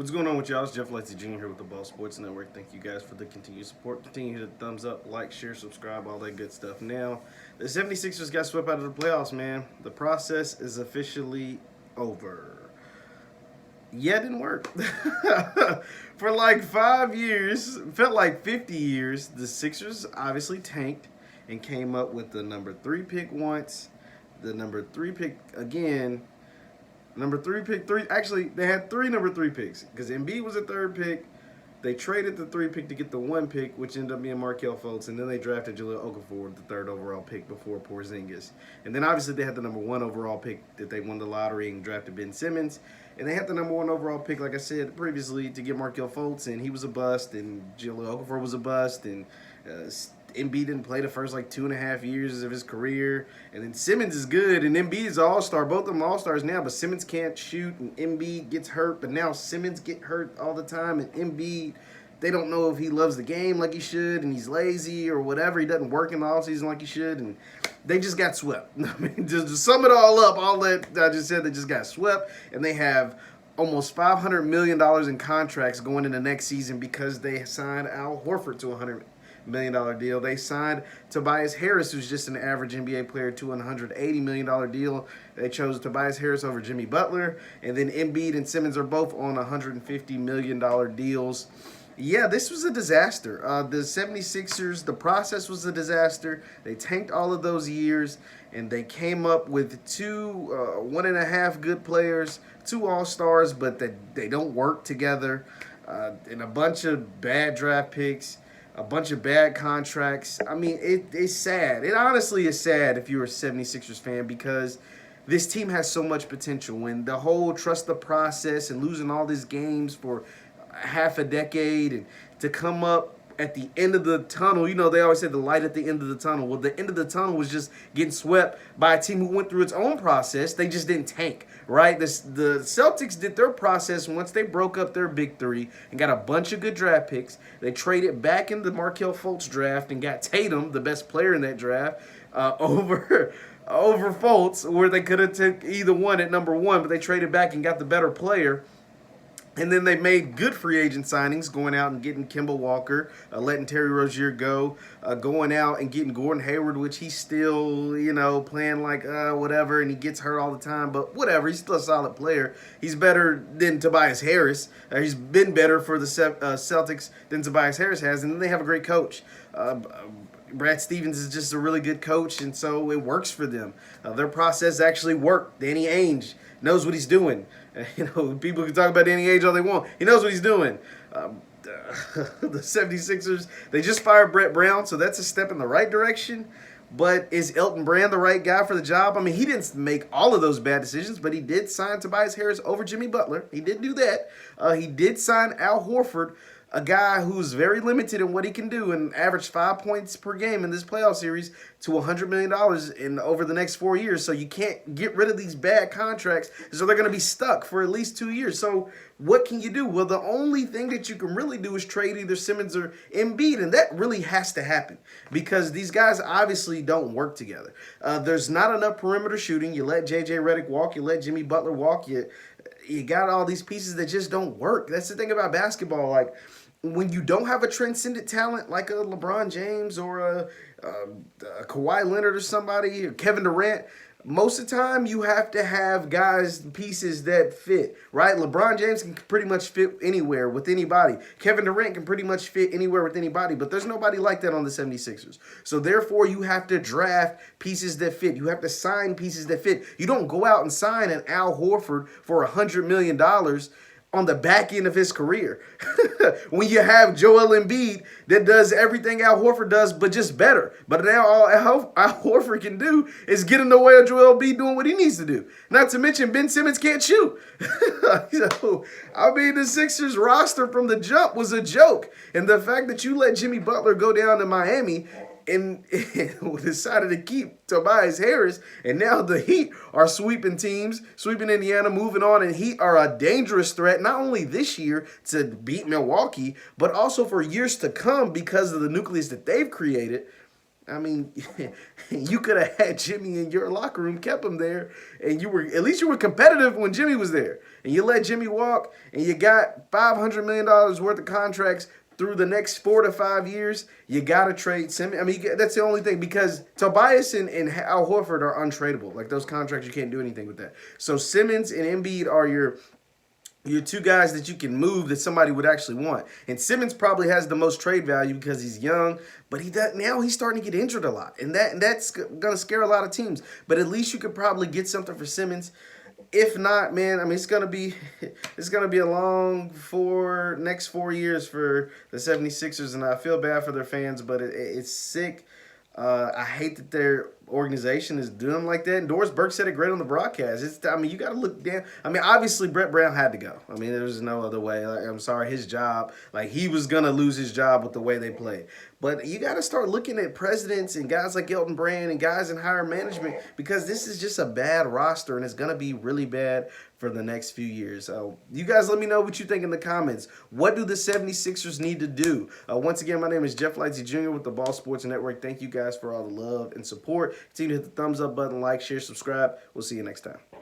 What's going on with y'all? It's Jeff Lightsy Jr. here with the Ball Sports Network. Thank you guys for the continued support. Continue to hit the thumbs up, like, share, subscribe, all that good stuff. Now, the 76ers got swept out of the playoffs, man. The process is officially over. Yeah, it didn't work. For like 5 years, felt like 50 years, the Sixers obviously tanked and came up with the number 3 pick once, the number 3 pick again, number 3 pick three. Actually, they had 3 number 3 picks because Embiid was a 3rd pick. They traded the 3 pick to get the 1 pick, which ended up being Markelle Fultz, and then they drafted Jahlil Okafor, the 3rd overall pick before Porzingis. And then obviously they had the number 1 overall pick that they won the lottery and drafted Ben Simmons. And they had the number 1 overall pick, like I said previously, to get Markelle Fultz, and he was a bust, and Jahlil Okafor was a bust, and Embiid didn't play the first like 2.5 years of his career, and then Simmons is good, and Embiid is an all-star. Both of them all-stars now, but Simmons can't shoot, and Embiid gets hurt. But now Simmons get hurt all the time, and Embiid, they don't know if he loves the game like he should, and he's lazy or whatever. He doesn't work in the offseason like he should, and they just got swept. I mean, just to sum it all up, all that I just said, they just got swept, and they have almost $500 million in contracts going into next season because they signed Al Horford to $100 million deal. They signed Tobias Harris, who's just an average NBA player, to a $180 million deal. They chose Tobias Harris over Jimmy Butler. And then Embiid and Simmons are both on $150 million deals. Yeah, this was a disaster. The 76ers, the process was a disaster. They tanked all of those years, and they came up with 1.5 good players, 2 all-stars, but they don't work together, and a bunch of bad draft picks, a bunch of bad contracts. I mean, it's sad. It honestly is sad if you're a 76ers fan because this team has so much potential. When the whole trust the process and losing all these games for half a decade and to come up at the end of the tunnel, you know, they always say the light at the end of the tunnel. Well, the end of the tunnel was just getting swept by a team who went through its own process. They just didn't tank, right? The Celtics did their process once they broke up their big 3 and got a bunch of good draft picks. They traded back in the Markelle Fultz draft and got Tatum, the best player in that draft, over Fultz, where they could have took either one at number 1, but they traded back and got the better player. And then they made good free agent signings, going out and getting Kemba Walker, letting Terry Rozier go, going out and getting Gordon Hayward, which he's still, playing like whatever, and he gets hurt all the time. But whatever, he's still a solid player. He's better than Tobias Harris. He's been better for the Celtics than Tobias Harris has. And then they have a great coach. Brad Stevens is just a really good coach, and so it works for them. Their process actually worked. Danny Ainge knows what he's doing. People can talk about Danny Ainge all they want. He knows what he's doing. The 76ers, they just fired Brett Brown, so that's a step in the right direction. But is Elton Brand the right guy for the job? I mean, he didn't make all of those bad decisions, but he did sign Tobias Harris over Jimmy Butler. He did do that. He did sign Al Horford, a guy who's very limited in what he can do and averaged 5 points per game in this playoff series, to $100 million over the next 4 years. So you can't get rid of these bad contracts. So they're going to be stuck for at least 2 years. So what can you do? Well, the only thing that you can really do is trade either Simmons or Embiid, and that really has to happen because these guys obviously don't work together. There's not enough perimeter shooting. You let J.J. Redick walk. You let Jimmy Butler walk. You got all these pieces that just don't work. That's the thing about basketball. Like, when you don't have a transcendent talent like a LeBron James or a Kawhi Leonard or somebody, or Kevin Durant, most of the time you have to have guys, pieces that fit, right? LeBron James can pretty much fit anywhere with anybody. Kevin Durant can pretty much fit anywhere with anybody, but there's nobody like that on the 76ers. So therefore, you have to draft pieces that fit. You have to sign pieces that fit. You don't go out and sign an Al Horford for $100 million on the back end of his career. When you have Joel Embiid that does everything Al Horford does, but just better. But now all Al Horford can do is get in the way of Joel Embiid doing what he needs to do. Not to mention Ben Simmons can't shoot. So, I mean, the Sixers roster from the jump was a joke. And the fact that you let Jimmy Butler go down to Miami and decided to keep Tobias Harris, and now the Heat are sweeping teams, sweeping Indiana, moving on, and Heat are a dangerous threat, not only this year to beat Milwaukee, but also for years to come because of the nucleus that they've created. I mean, you could have had Jimmy in your locker room, kept him there, and at least you were competitive when Jimmy was there. and you let Jimmy walk, and you got $500 million worth of contracts through the next 4 to 5 years, you got to trade Simmons. I mean, that's the only thing, because Tobias and Al Horford are untradeable. Like, those contracts, you can't do anything with that. So Simmons and Embiid are your two guys that you can move that somebody would actually want. And Simmons probably has the most trade value because he's young, but now he's starting to get injured a lot. And that's going to scare a lot of teams. But at least you could probably get something for Simmons. If not, man, I mean, it's gonna be a long next 4 years for the 76ers, and I feel bad for their fans, but it's sick. I hate that their organization is doing like that. And Doris Burke said it great on the broadcast. I mean, you got to look down. I mean, obviously, Brett Brown had to go. I mean, there was no other way. Like, I'm sorry, his job, like, he was going to lose his job with the way they played. But you got to start looking at presidents and guys like Elton Brand and guys in higher management, because this is just a bad roster, and it's going to be really bad for the next few years. So you guys let me know what you think in the comments. What do the 76ers need to do? Once again, my name is Jeff Lightsy Jr. with the Ball Sports Network. Thank you guys for all the love and support. Continue to hit the thumbs up button, like, share, subscribe. We'll see you next time.